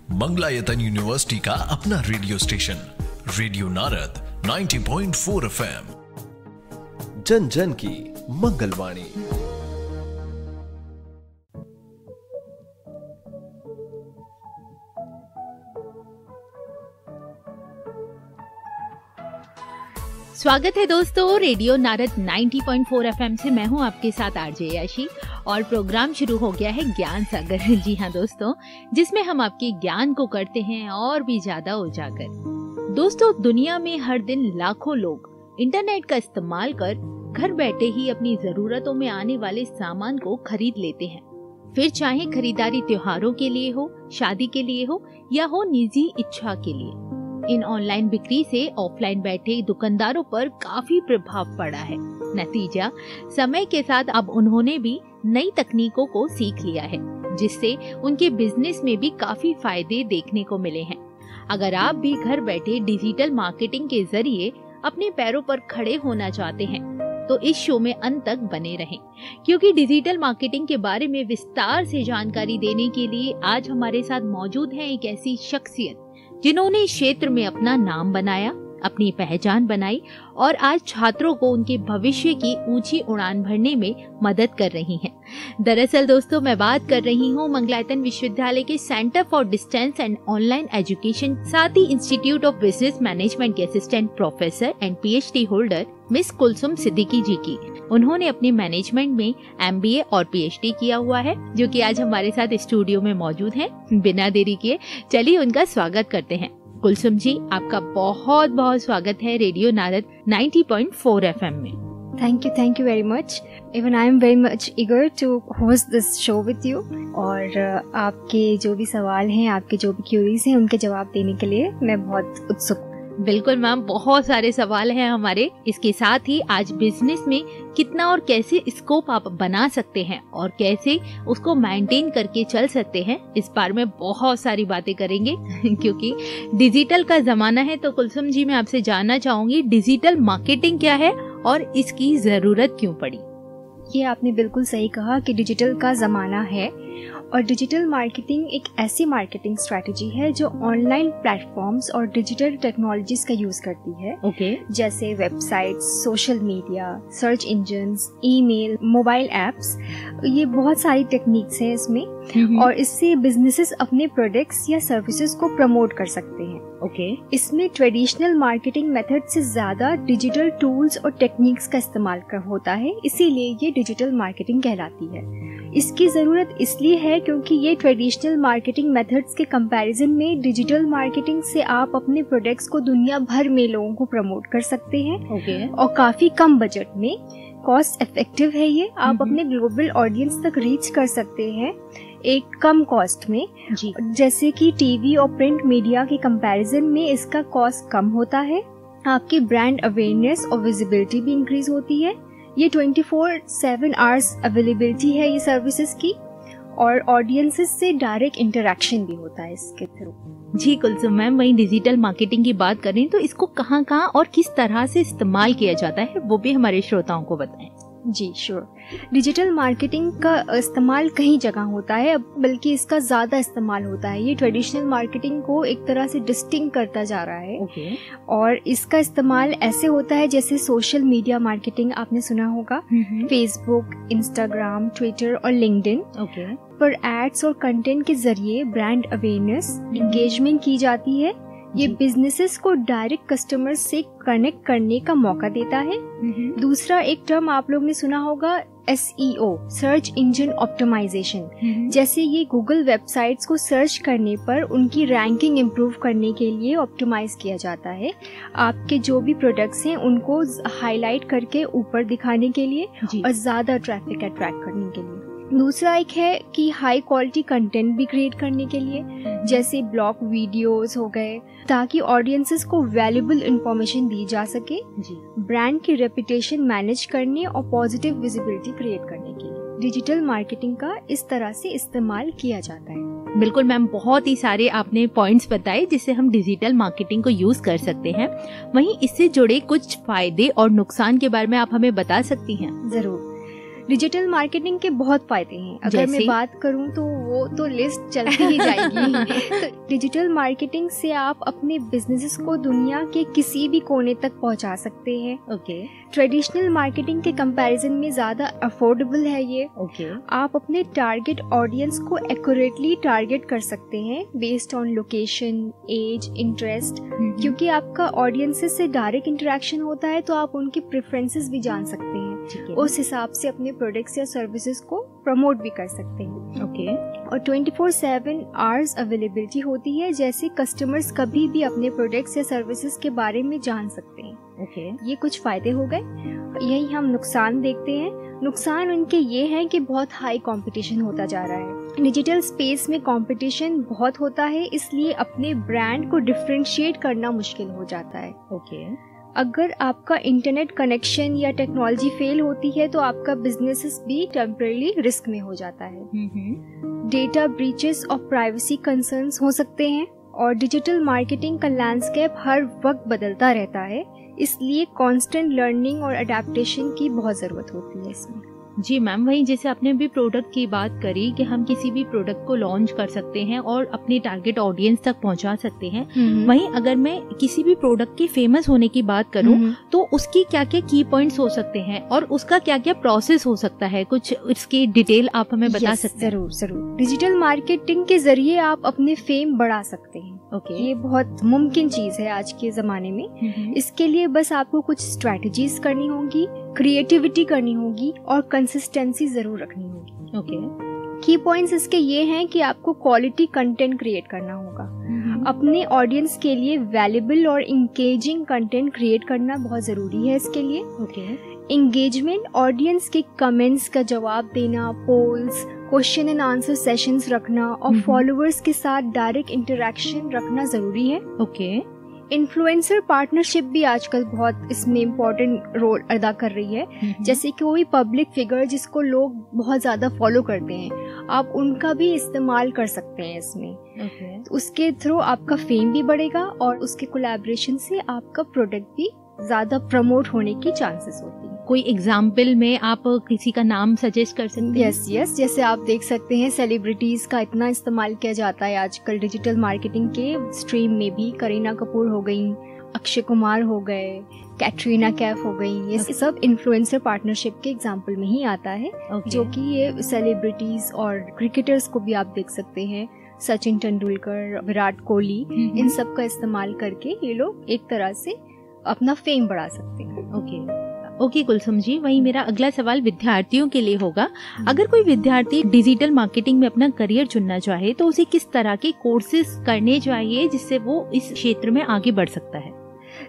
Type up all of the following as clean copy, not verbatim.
Mangalayatan university का अपना radio station radio Narad 90.4 FM, जन जन की मंगलवाणी। स्वागत है दोस्तों, रेडियो नारद 90.4 FM से मैं हूं आपके साथ आरजे याशी और प्रोग्राम शुरू हो गया है ज्ञान सागर। जी हाँ दोस्तों, जिसमें हम आपके ज्ञान को करते हैं और भी ज्यादा उजागर। दोस्तों, दुनिया में हर दिन लाखों लोग इंटरनेट का इस्तेमाल कर घर बैठे ही अपनी जरूरतों में आने वाले सामान को खरीद लेते हैं। फिर चाहे खरीदारी त्योहारों के लिए हो, शादी के लिए हो या हो निजी इच्छा के लिए। इन ऑनलाइन बिक्री से ऑफलाइन बैठे दुकानदारों पर काफी प्रभाव पड़ा है। नतीजा, समय के साथ अब उन्होंने भी नई तकनीकों को सीख लिया है, जिससे उनके बिजनेस में भी काफी फायदे देखने को मिले हैं। अगर आप भी घर बैठे डिजिटल मार्केटिंग के जरिए अपने पैरों पर खड़े होना चाहते हैं तो इस शो में अंत तक बने रहें, क्योंकि डिजिटल मार्केटिंग के बारे में विस्तार से जानकारी देने के लिए आज हमारे साथ मौजूद है एक ऐसी शख्सियत जिन्होंने इस क्षेत्र में अपना नाम बनाया, अपनी पहचान बनाई और आज छात्रों को उनके भविष्य की ऊंची उड़ान भरने में मदद कर रही हैं। दरअसल दोस्तों, मैं बात कर रही हूँ मंगलायतन विश्वविद्यालय के centre for distance and online education, साथ ही इंस्टीट्यूट ऑफ बिजनेस मैनेजमेंट के assistant professor and PhD holder miss Kulsum Siddiqui ji की। उन्होंने अपने मैनेजमेंट में MBA और PhD किया हुआ है, जो कि आज हमारे साथ स्टूडियो में मौजूद हैं। बिना देरी किए चलिए उनका स्वागत करते हैं। कुलसुम जी, आपका बहुत बहुत स्वागत है रेडियो नारद 90.4 FM में। Thank you very much. Even I am very much eager to host this show with you. और आपके जो भी सवाल हैं, आपके जो भी क्यूरीज हैं, उनके जवाब देने के लिए मैं बहुत उत्सुक हूँ। बिल्कुल मैम, बहुत सारे सवाल हैं हमारे। इसके साथ ही आज बिजनेस में कितना और कैसे स्कोप आप बना सकते हैं और कैसे उसको मेंटेन करके चल सकते हैं, इस बारे में बहुत सारी बातें करेंगे क्योंकि डिजिटल का जमाना है। तो कुलसुम जी, मैं आपसे जानना चाहूंगी, डिजिटल मार्केटिंग क्या है और इसकी जरूरत क्यों पड़ी? ये आपने बिल्कुल सही कहा कि डिजिटल का ज़माना है और डिजिटल मार्केटिंग एक ऐसी मार्केटिंग स्ट्रैटेजी है जो ऑनलाइन प्लेटफॉर्म्स और डिजिटल टेक्नोलॉजीज का यूज करती है। जैसे websites, social media, search engines, email, mobile apps, ये बहुत सारी टेक्निक्स हैं इसमें और इससे बिजनेसेस अपने प्रोडक्ट्स या सर्विसेज को प्रमोट कर सकते हैं। इसमें ट्रेडिशनल मार्केटिंग मेथड से ज्यादा डिजिटल टूल्स और टेक्निक्स का इस्तेमाल होता है, इसीलिए ये डिजिटल मार्केटिंग कहलाती है। इसकी जरूरत इसलिए है क्योंकि ये ट्रेडिशनल मार्केटिंग मेथड्स के कंपैरिजन में डिजिटल मार्केटिंग से आप अपने प्रोडक्ट्स को दुनिया भर में लोगों को प्रमोट कर सकते हैं और काफी कम बजट में, कॉस्ट इफेक्टिव है ये। आप अपने ग्लोबल ऑडियंस तक रीच कर सकते हैं एक कम कॉस्ट में जी। जैसे कि टीवी और प्रिंट मीडिया के कंपैरिजन में इसका कॉस्ट कम होता है। आपकी ब्रांड अवेयरनेस और विजिबिलिटी भी इंक्रीज होती है। ये 24/7 आवर्स अवेलेबिलिटी है ये सर्विसेज की और ऑडियंसेस से डायरेक्ट इंटरेक्शन भी होता है इसके थ्रू। जी कुलसुम मैम, वहीं डिजिटल मार्केटिंग की बात करें तो इसको कहाँ और किस तरह से इस्तेमाल किया जाता है, वो भी हमारे श्रोताओं को बताएं। जी श्योर। डिजिटल मार्केटिंग का इस्तेमाल कई जगह होता है, बल्कि इसका ज़्यादा इस्तेमाल होता है। ये ट्रेडिशनल मार्केटिंग को एक तरह से डिस्टिंक्ट करता जा रहा है और इसका इस्तेमाल ऐसे होता है जैसे सोशल मीडिया मार्केटिंग, आपने सुना होगा, फेसबुक, इंस्टाग्राम, ट्विटर और लिंक्डइन पर एड्स और कंटेंट के जरिए ब्रांड अवेयरनेस, एंगेजमेंट की जाती है। ये बिजनेसेस को डायरेक्ट कस्टमर्स से कनेक्ट करने का मौका देता है। दूसरा एक टर्म आप लोग ने सुना होगा, SEO, सर्च इंजन ऑप्टिमाइजेशन। जैसे ये गूगल वेबसाइट्स को सर्च करने पर उनकी रैंकिंग इम्प्रूव करने के लिए ऑप्टिमाइज किया जाता है, आपके जो भी प्रोडक्ट्स हैं उनको हाईलाइट करके ऊपर दिखाने के लिए और ज्यादा ट्रैफिक अट्रैक्ट करने के लिए। दूसरा एक है कि हाई क्वालिटी कंटेंट भी क्रिएट करने के लिए, जैसे ब्लॉग वीडियोस हो गए, ताकि ऑडियंसेस को वैल्यूएबल इंफॉर्मेशन दी जा सके, ब्रांड की रेपुटेशन मैनेज करने और पॉजिटिव विजिबिलिटी क्रिएट करने के लिए डिजिटल मार्केटिंग का इस तरह से इस्तेमाल किया जाता है। बिल्कुल मैम, बहुत ही सारे आपने पॉइंट्स बताए जिससे हम डिजिटल मार्केटिंग को यूज कर सकते हैं। वहीं इससे जुड़े कुछ फायदे और नुकसान के बारे में आप हमें बता सकती हैं? जरूर। डिजिटल मार्केटिंग के बहुत फायदे हैं। अगर मैं बात करूं तो वो तो लिस्ट चलती ही जाएगी। तो डिजिटल मार्केटिंग से आप अपने बिजनेसेस को दुनिया के किसी भी कोने तक पहुंचा सकते हैं। ट्रेडिशनल मार्केटिंग के कंपैरिजन में ज्यादा अफोर्डेबल है ये। आप अपने टारगेट ऑडियंस को एक्यूरेटली टारगेट कर सकते हैं based on location, age, interest. क्योंकि आपका ऑडियंसेस से डायरेक्ट इंटरेक्शन होता है तो आप उनके प्रेफरेंसेस भी जान सकते हैं। उस हिसाब से अपने प्रोडक्ट्स या सर्विसेज को प्रमोट भी कर सकते हैं। और 24/7 आवर्स अवेलेबिलिटी होती है, जैसे कस्टमर्स कभी भी अपने प्रोडक्ट्स या सर्विसेज के बारे में जान सकते हैं। ये कुछ फायदे हो गए। यही हम नुकसान देखते हैं। नुकसान उनके ये हैं कि बहुत हाई कंपटीशन होता जा रहा है। डिजिटल स्पेस में कंपटीशन बहुत होता है, इसलिए अपने ब्रांड को डिफरेंशिएट करना मुश्किल हो जाता है। अगर आपका इंटरनेट कनेक्शन या टेक्नोलॉजी फेल होती है तो आपका बिजनेस भी टेम्परेरी रिस्क में हो जाता है। डेटा ब्रीचेस और प्राइवेसी कंसर्न्स हो सकते हैं। और डिजिटल मार्केटिंग का लैंडस्केप हर वक्त बदलता रहता है, इसलिए कांस्टेंट लर्निंग और अडेप्टेशन की बहुत ज़रूरत होती है इसमें। जी मैम, वहीं जैसे आपने अभी प्रोडक्ट की बात करी कि हम किसी भी प्रोडक्ट को लॉन्च कर सकते हैं और अपने टारगेट ऑडियंस तक पहुंचा सकते हैं। वहीं अगर मैं किसी भी प्रोडक्ट के फेमस होने की बात करूं तो उसकी क्या क्या की पॉइंट्स हो सकते हैं और उसका क्या क्या प्रोसेस हो सकता है, कुछ इसकी डिटेल आप हमें बता सकते हैं? जरूर। डिजिटल मार्केटिंग के जरिए आप अपने फेम बढ़ा सकते हैं। ये बहुत मुमकिन चीज है आज के जमाने में। इसके लिए बस आपको कुछ स्ट्रेटजीज करनी होगी, क्रिएटिविटी करनी होगी और कंसिस्टेंसी जरूर रखनी होगी। की पॉइंट्स इसके ये हैं कि आपको क्वालिटी कंटेंट क्रिएट करना होगा। अपने ऑडियंस के लिए वैल्यूएबल और इंगेजिंग कंटेंट क्रिएट करना बहुत जरूरी है। इसके लिए इंगेजमेंट, ऑडियंस के कमेंट्स का जवाब देना, polls, question and answer sessions रखना और फॉलोअर्स के साथ डायरेक्ट इंटरेक्शन रखना जरूरी है। इन्फ्लुएंसर पार्टनरशिप भी आजकल बहुत इसमें इम्पोर्टेंट रोल अदा कर रही है। जैसे कि कोई पब्लिक फिगर जिसको लोग बहुत ज्यादा फॉलो करते हैं, आप उनका भी इस्तेमाल कर सकते हैं इसमें। तो उसके थ्रू आपका फेम भी बढ़ेगा और उसके कोलैबोरेशन से आपका प्रोडक्ट भी ज्यादा प्रमोट होने की चांसेस होती है। कोई एग्जाम्पल में आप किसी का नाम सजेस्ट कर सकते हैं? यस, जैसे आप देख सकते हैं सेलिब्रिटीज का इतना इस्तेमाल किया जाता है आजकल डिजिटल मार्केटिंग के स्ट्रीम में भी। करीना कपूर हो गई, अक्षय कुमार हो गए, कैटरीना कैफ हो गई, ये सब इन्फ्लुएंसर पार्टनरशिप के एग्जाम्पल में ही आता है। जो कि ये सेलिब्रिटीज और क्रिकेटर्स को भी आप देख सकते हैं, सचिन तेंदुलकर, विराट कोहली, इन सब का इस्तेमाल करके ये लोग एक तरह से अपना फेम बढ़ा सकते हैं। ओके कुलसुम जी, वही मेरा अगला सवाल विद्यार्थियों के लिए होगा। अगर कोई विद्यार्थी डिजिटल मार्केटिंग में अपना करियर चुनना चाहे तो उसे किस तरह के कोर्सेज करने चाहिए जिससे वो इस क्षेत्र में आगे बढ़ सकता है?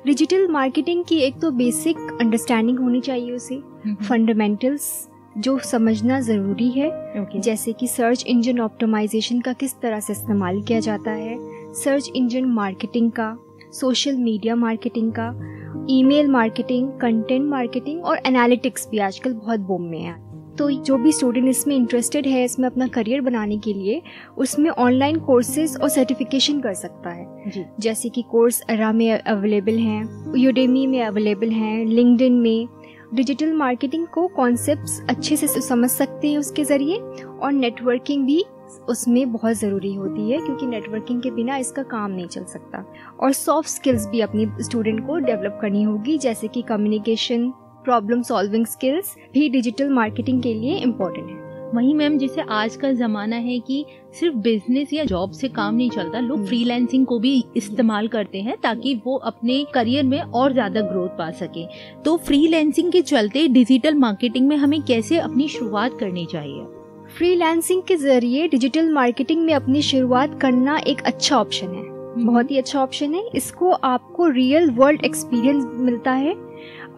डिजिटल मार्केटिंग की एक तो बेसिक अंडरस्टैंडिंग होनी चाहिए उसे, फंडामेंटल्स जो समझना जरूरी है। जैसे कि सर्च इंजन ऑप्टिमाइजेशन का किस तरह से इस्तेमाल किया जाता है, सर्च इंजन मार्केटिंग का, सोशल मीडिया मार्केटिंग का, ईमेल मार्केटिंग, कंटेंट मार्केटिंग और एनालिटिक्स भी आजकल बहुत बूम में है। तो जो भी स्टूडेंट इसमें इंटरेस्टेड है, इसमें अपना करियर बनाने के लिए, उसमें ऑनलाइन कोर्सेज और सर्टिफिकेशन कर सकता है। जैसे कि कोर्स अरा में अवेलेबल हैं, यूडेमी में अवेलेबल हैं, लिंक्डइन में। डिजिटल मार्केटिंग को कॉन्सेप्ट्स अच्छे से समझ सकते हैं उसके जरिए। और नेटवर्किंग भी उसमें बहुत ज़रूरी होती है, क्योंकि नेटवर्किंग के बिना इसका काम नहीं चल सकता। और सॉफ्ट स्किल्स भी अपनी स्टूडेंट को डेवलप करनी होगी, जैसे कि कम्युनिकेशन, प्रॉब्लम सॉल्विंग स्किल्स भी डिजिटल मार्केटिंग के लिए इम्पोर्टेंट है। वहीं मैम, जैसे आज का ज़माना है कि सिर्फ बिजनेस या जॉब से काम नहीं चलता, लोग फ्रीलांसिंग को भी इस्तेमाल करते हैं ताकि वो अपने करियर में और ज़्यादा ग्रोथ पा सके। तो फ्रीलांसिंग के चलते डिजिटल मार्केटिंग में हमें कैसे अपनी शुरुआत करनी चाहिए? फ्रीलांसिंग के जरिए डिजिटल मार्केटिंग में अपनी शुरुआत करना एक अच्छा ऑप्शन है, बहुत ही अच्छा ऑप्शन है। इसको आपको रियल वर्ल्ड एक्सपीरियंस मिलता है।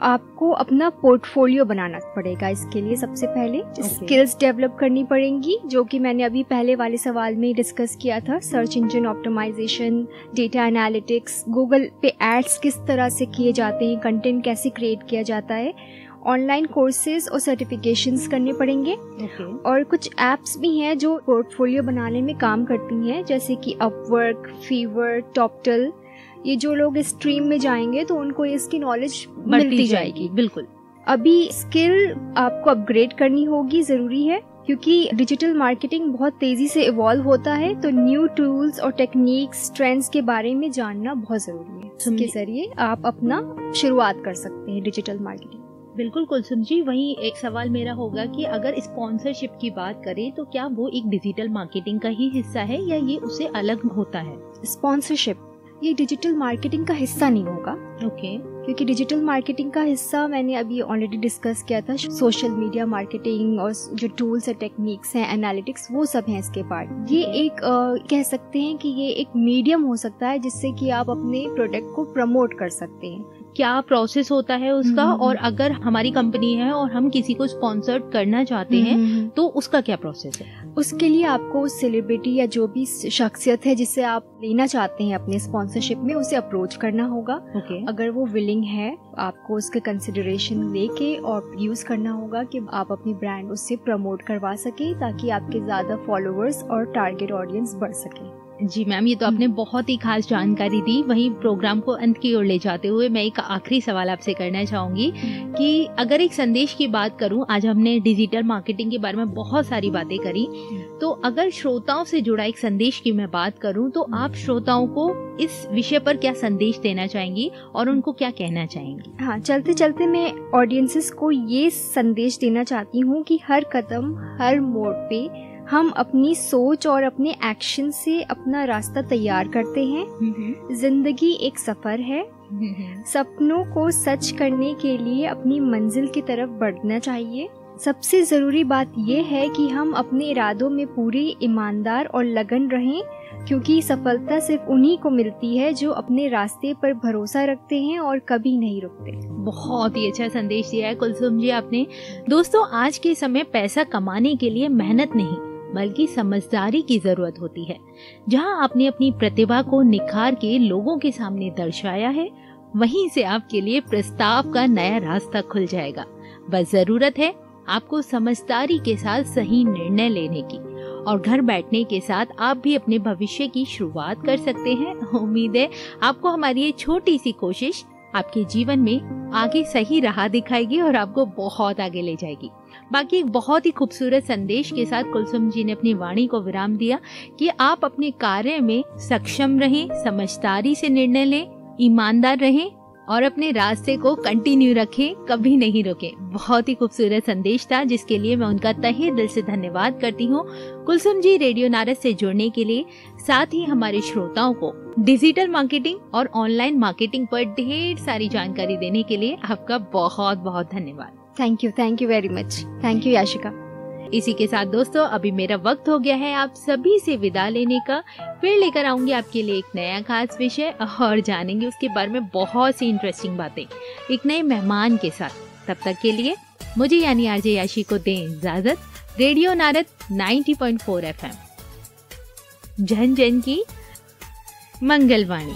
आपको अपना पोर्टफोलियो बनाना पड़ेगा। इसके लिए सबसे पहले स्किल्स डेवलप करनी पड़ेंगी, जो कि मैंने अभी पहले वाले सवाल में डिस्कस किया था। Search engine optimisation, data analytics, Google पे एड्स किस तरह से किए जाते हैं, कंटेंट कैसे क्रिएट किया जाता है, ऑनलाइन कोर्सेज और सर्टिफिकेशंस करने पड़ेंगे। और कुछ एप्स भी हैं जो पोर्टफोलियो बनाने में काम करती हैं, जैसे कि अपवर्क, फीवर, टॉपटल। ये जो लोग इस स्ट्रीम में जाएंगे तो उनको इसकी नॉलेज मिलती जाएगी। बिल्कुल। अभी स्किल आपको अपग्रेड करनी होगी, ज़रूरी है, क्योंकि डिजिटल मार्केटिंग बहुत तेज़ी से इवॉल्व होता है। तो न्यू टूल्स और टेक्निक्स, ट्रेंड्स के बारे में जानना बहुत ज़रूरी है। इसके ज़रिए आप अपना शुरुआत कर सकते हैं डिजिटल मार्केटिंग। बिल्कुल कुलसुम जी, वहीं एक सवाल मेरा होगा कि अगर स्पॉन्सरशिप की बात करें तो क्या वो एक डिजिटल मार्केटिंग का ही हिस्सा है या ये उससे अलग होता है? स्पॉन्सरशिप ये डिजिटल मार्केटिंग का हिस्सा नहीं होगा। ओके। क्योंकि डिजिटल मार्केटिंग का हिस्सा मैंने अभी ऑलरेडी डिस्कस किया था, सोशल मीडिया मार्केटिंग और जो टूल्स और टेक्निक्स हैं, एनालिटिक्स, वो सब हैं इसके पार्ट। ये एक कह सकते हैं कि ये एक मीडियम हो सकता है जिससे कि आप अपने प्रोडक्ट को प्रमोट कर सकते हैं। क्या प्रोसेस होता है उसका, और अगर हमारी कंपनी है और हम किसी को स्पॉन्सर करना चाहते हैं तो उसका क्या प्रोसेस है? उसके लिए आपको सेलिब्रिटी या जो भी शख्सियत है जिसे आप लेना चाहते हैं अपने स्पॉन्सरशिप में, उसे अप्रोच करना होगा। अगर वो विलिंग है, आपको उसके कंसिडरेशन लेके और यूज करना होगा कि आप अपनी ब्रांड उससे प्रमोट करवा सके, ताकि आपके ज्यादा फॉलोअर्स और टारगेट ऑडियंस बढ़ सके। जी मैम, ये तो आपने बहुत ही खास जानकारी दी। वहीं प्रोग्राम को अंत की ओर ले जाते हुए मैं एक आखिरी सवाल आपसे करना चाहूंगी कि अगर एक संदेश की बात करूं, आज हमने डिजिटल मार्केटिंग के बारे में बहुत सारी बातें करी, तो अगर श्रोताओं से जुड़ा एक संदेश की मैं बात करूं तो आप श्रोताओं को इस विषय पर क्या संदेश देना चाहेंगी और उनको क्या कहना चाहेंगी? हाँ, चलते चलते मैं ऑडियंसेस को ये संदेश देना चाहती हूँ कि हर कदम, हर मोड़ पे हम अपनी सोच और अपने एक्शन से अपना रास्ता तैयार करते हैं। जिंदगी एक सफर है। सपनों को सच करने के लिए अपनी मंजिल की तरफ बढ़ना चाहिए। सबसे जरूरी बात यह है कि हम अपने इरादों में पूरे ईमानदार और लगन रहें, क्योंकि सफलता सिर्फ उन्हीं को मिलती है जो अपने रास्ते पर भरोसा रखते हैं और कभी नहीं रुकते। बहुत ही अच्छा संदेश दिया है कुलसुम जी आपने। दोस्तों, आज के समय पैसा कमाने के लिए मेहनत नहीं बल्कि समझदारी की जरूरत होती है। जहां आपने अपनी प्रतिभा को निखार के लोगों के सामने दर्शाया है, वहीं से आपके लिए प्रस्ताव का नया रास्ता खुल जाएगा। बस जरूरत है आपको समझदारी के साथ सही निर्णय लेने की, और घर बैठने के साथ आप भी अपने भविष्य की शुरुआत कर सकते हैं। उम्मीद है आपको हमारी ये छोटी सी कोशिश आपके जीवन में आगे सही राह दिखाएगी और आपको बहुत आगे ले जाएगी। बाकी एक बहुत ही खूबसूरत संदेश के साथ कुलसुम जी ने अपनी वाणी को विराम दिया कि आप अपने कार्य में सक्षम रहें, समझदारी से निर्णय लें, ईमानदार रहें और अपने रास्ते को कंटिन्यू रखें, कभी नहीं रुकें। बहुत ही खूबसूरत संदेश था, जिसके लिए मैं उनका तहे दिल से धन्यवाद करती हूँ। कुलसुम जी रेडियो नारद से जुड़ने के लिए, साथ ही हमारे श्रोताओं को डिजिटल मार्केटिंग और ऑनलाइन मार्केटिंग पर ढेर सारी जानकारी देने के लिए आपका बहुत बहुत धन्यवाद। Thank you very much. Thank you Yashika. इसी के साथ दोस्तों, अभी मेरा वक्त हो गया है आप सभी से विदा लेने का। फिर लेकर आऊंगी आपके लिए एक नया खास विषय और जानेंगे उसके बारे में बहुत सी इंटरेस्टिंग बातें एक नए मेहमान के साथ। तब तक के लिए मुझे यानी आरजे याशी को दें इजाजत। रेडियो नारद 90.4 FM, जन जन की मंगलवाणी।